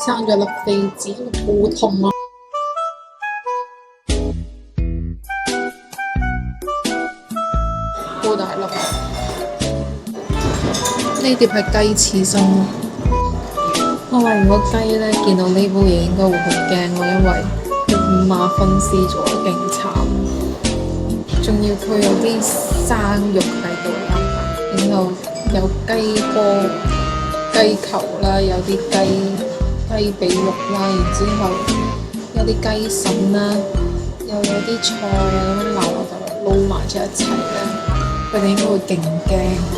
生咗粒痱子，好痛啊！好大粒。呢碟係雞刺身。我話如果雞咧見到呢煲嘢應該會好驚喎，因為佢五馬分屍咗，勁慘。仲要佢有啲生肉喺度啦，然後有雞波、雞球啦，有啲雞髀肉啦，然之後有啲雞腎啦，又有啲菜啊咁樣撈就撈埋咗一齊咧，佢哋應該會勁驚咯。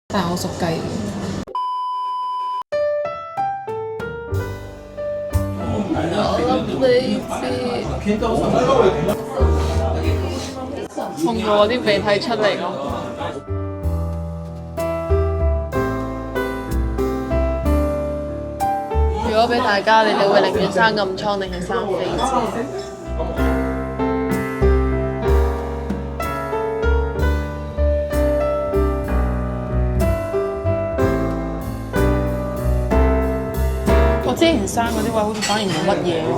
但係我熟雞嘅。痛到我啲鼻涕出嚟咯。如果俾大家，你哋會寧願生暗瘡定係生痱子？我之前生嗰啲位好似反而冇乜嘢喎，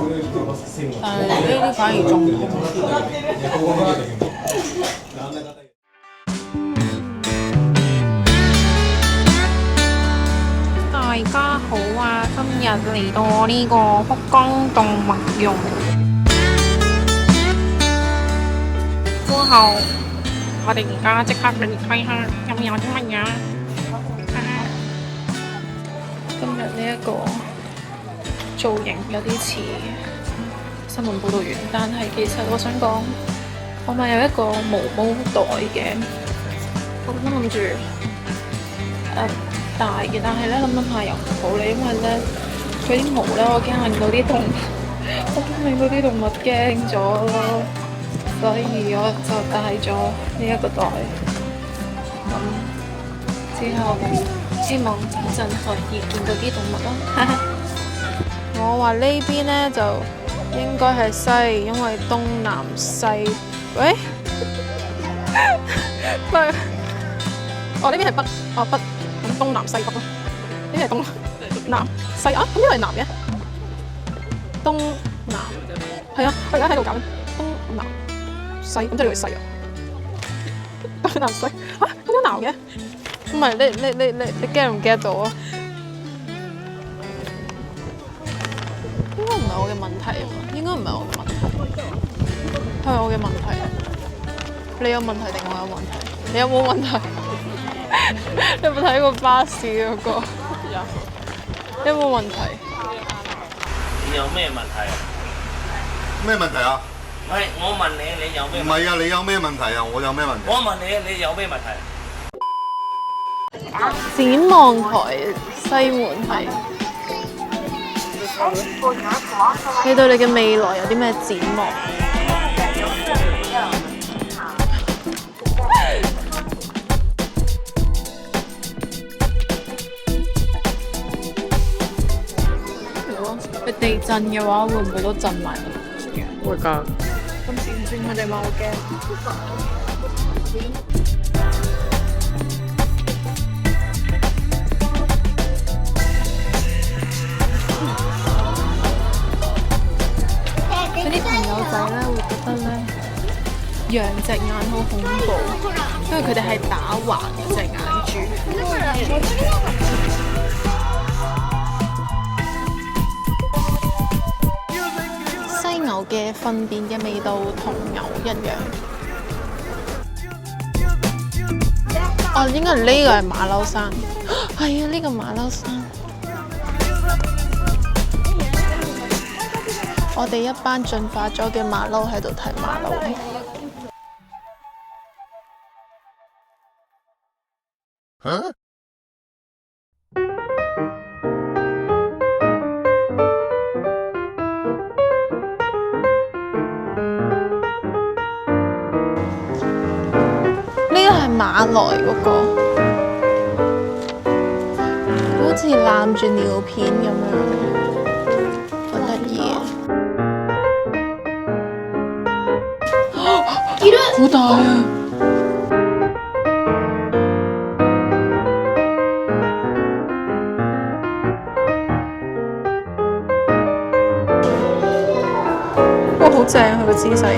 但係呢啲反而仲痛。大家好啊！今日嚟到呢個福岡動物園，之後我哋而家即刻嚟睇下有啲乜嘢。今日呢一個造型有啲似新聞報導員，但係其實我想講，我咪有一個毛毛袋嘅，我本身諗住大嘅，但係咧諗下又唔好咧，因為咧佢啲毛咧，我驚令到啲動物，我驚令到啲動物驚咗咯，所以我就帶咗呢一個袋，咁之後希望一陣可以見到啲動物啦。我話呢邊咧就應該係西，因為東南西。喂，北，哦呢邊係北，哦北，咁東南西北咯。呢邊係東南西啊，咁呢個係南嘅。東南係啊，我而家喺度搞東南西，咁即係呢個係西啊。東南西啊，咁樣南嘅？唔係你 get 唔 get 到啊？應該唔係我嘅問題啊嘛，應該唔係我嘅問題，係我嘅問題。你有問題定我有問題？你有冇問題？你有冇睇過巴士嗰個？有。你有冇問題？你有咩問題？咩問題啊？喂，我問你，你有咩？唔係啊，你有咩問題啊？我有咩問題？我問你，你有咩問題？展望台西門係。你對你嘅未來有啲咩展望？如果佢地震嘅話，會唔會都震埋？會㗎。今次唔知佢哋咪好驚。嗰啲朋友仔咧會覺得咧養隻眼好恐怖，因為佢哋係打橫嘅隻眼珠。犀牛嘅糞便嘅味道同牛一樣。哦，應該係呢個係馬騮山，係啊，呢個馬騮山。我哋一班進化咗嘅馬騮喺度睇馬騮。呢個係馬來嗰個，好似攬住尿片咁樣。好大啊！哇，好正佢個姿勢，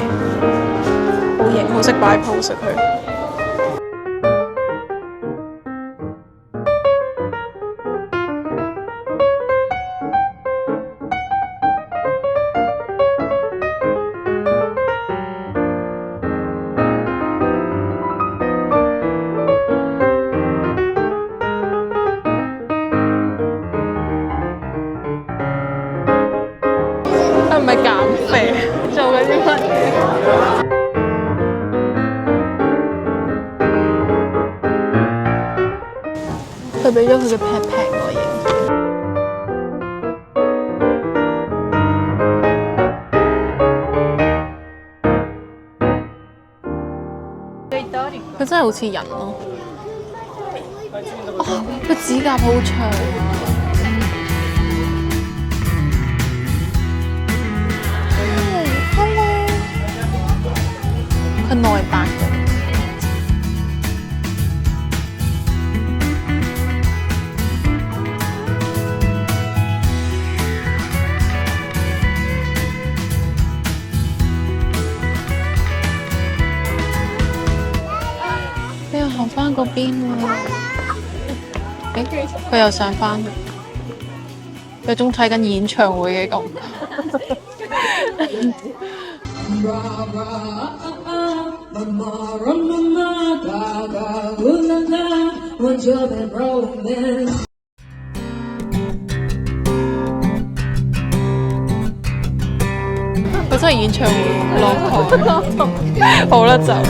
好型，好識擺 pose 佢。係咪減肥？做緊啲乜嘢？佢俾咗佢嘅 pat pat 我影。佢真係好似人咯。哦，佢指甲好長。佢內白嘅。佢又行翻嗰邊喎。佢又上翻，有種睇緊演唱會嘅感覺。佢真係演唱會落台，好啦，走啦。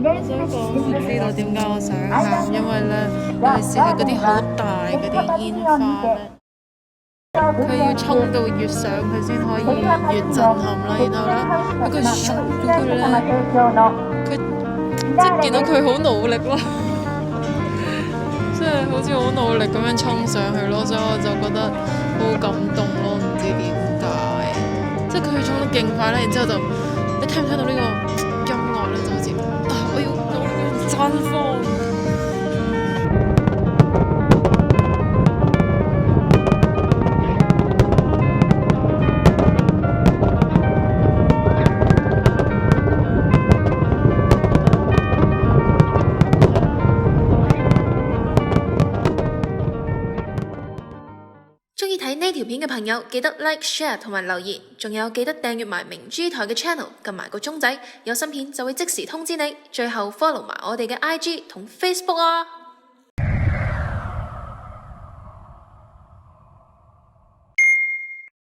我知道點解我想喊，因為咧，尤其是係嗰啲好大嗰啲煙花咧，佢要衝到越上佢先可以越震撼啦。然後咧，佢咻嗰句咧，佢即係見到佢好努力咯，即係好似好努力咁樣衝上去咯，所以我就覺得好感動咯，唔知點解，即係佢衝得勁快咧，然之後就你聽唔聽到呢個音樂咧，就好似我要綻放。鍾意睇呢條片嘅朋友，記得 like、share 同埋留言，仲有記得訂閱埋明珠台嘅 channel， 撳埋個鐘仔，有新片就會即時通知你。最後 follow 埋我哋嘅IG 同 Facebook 啊！